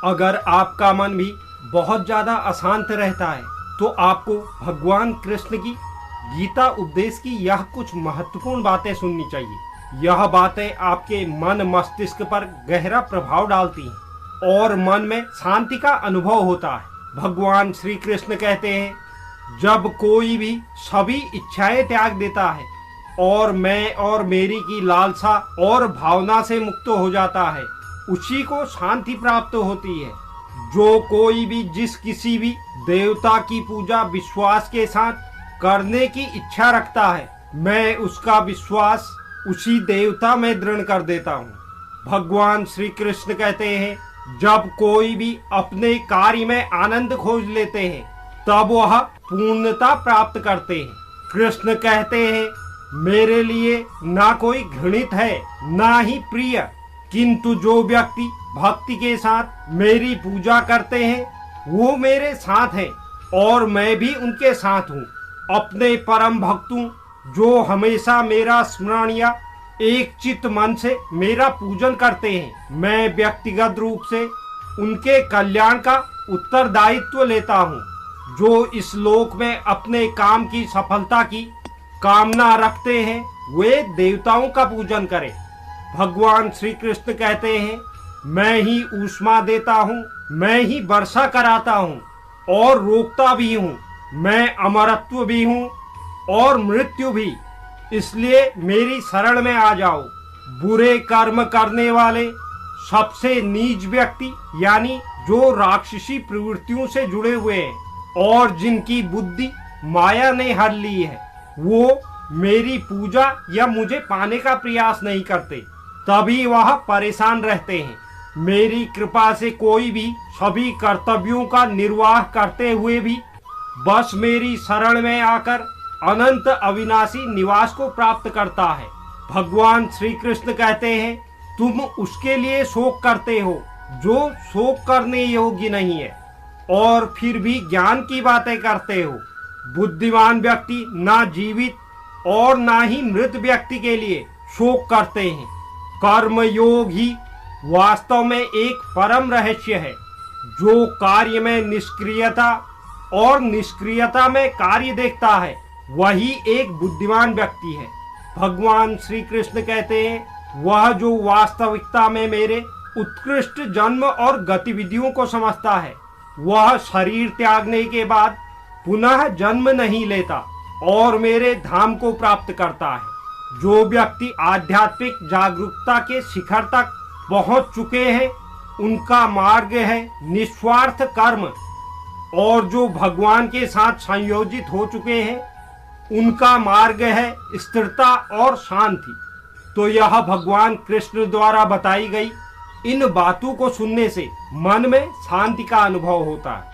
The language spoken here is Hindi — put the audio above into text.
अगर आपका मन भी बहुत ज्यादा अशांत रहता है तो आपको भगवान कृष्ण की गीता उपदेश की यह कुछ महत्वपूर्ण बातें सुननी चाहिए। यह बातें आपके मन मस्तिष्क पर गहरा प्रभाव डालती हैं और मन में शांति का अनुभव होता है। भगवान श्री कृष्ण कहते हैं, जब कोई भी सभी इच्छाएं त्याग देता है और मैं और मेरी की लालसा और भावना से मुक्त हो जाता है, उसी को शांति प्राप्त होती है। जो कोई भी जिस किसी भी देवता की पूजा विश्वास के साथ करने की इच्छा रखता है, मैं उसका विश्वास उसी देवता में दृढ़ कर देता हूँ। भगवान श्री कृष्ण कहते हैं, जब कोई भी अपने कार्य में आनंद खोज लेते हैं तब वह पूर्णता प्राप्त करते हैं। कृष्ण कहते हैं, मेरे लिए ना कोई घृणित है ना ही प्रिय, किंतु जो व्यक्ति भक्ति के साथ मेरी पूजा करते हैं वो मेरे साथ हैं और मैं भी उनके साथ हूँ। अपने परम भक्तों जो हमेशा मेरा स्मरण या एक चित्त मन से मेरा पूजन करते हैं, मैं व्यक्तिगत रूप से उनके कल्याण का उत्तरदायित्व लेता हूँ। जो इस लोक में अपने काम की सफलता की कामना रखते हैं वे देवताओं का पूजन करें। भगवान श्री कृष्ण कहते हैं, मैं ही ऊष्मा देता हूँ, मैं ही वर्षा कराता हूँ और रोकता भी हूँ, मैं अमरत्व भी हूँ और मृत्यु भी, इसलिए मेरी शरण में आ जाओ। बुरे कर्म करने वाले सबसे नीच व्यक्ति यानी जो राक्षसी प्रवृत्तियों से जुड़े हुए हैं और जिनकी बुद्धि माया ने हर ली है, वो मेरी पूजा या मुझे पाने का प्रयास नहीं करते, तभी वह परेशान रहते हैं। मेरी कृपा से कोई भी सभी कर्तव्यों का निर्वाह करते हुए भी बस मेरी शरण में आकर अनंत अविनाशी निवास को प्राप्त करता है। भगवान श्री कृष्ण कहते हैं, तुम उसके लिए शोक करते हो जो शोक करने योग्य नहीं है और फिर भी ज्ञान की बातें करते हो। बुद्धिमान व्यक्ति ना जीवित और ना ही मृत व्यक्ति के लिए शोक करते हैं। कर्म योग ही वास्तव में एक परम रहस्य है। जो कार्य में निष्क्रियता और निष्क्रियता में कार्य देखता है वही एक बुद्धिमान व्यक्ति है। भगवान श्री कृष्ण कहते हैं, वह जो वास्तविकता में मेरे उत्कृष्ट जन्म और गतिविधियों को समझता है वह शरीर त्यागने के बाद पुनः जन्म नहीं लेता और मेरे धाम को प्राप्त करता है। जो व्यक्ति आध्यात्मिक जागरूकता के शिखर तक पहुंच चुके हैं उनका मार्ग है निस्वार्थ कर्म, और जो भगवान के साथ संयोजित हो चुके हैं उनका मार्ग है स्थिरता और शांति। तो यह भगवान कृष्ण द्वारा बताई गई इन बातों को सुनने से मन में शांति का अनुभव होता है।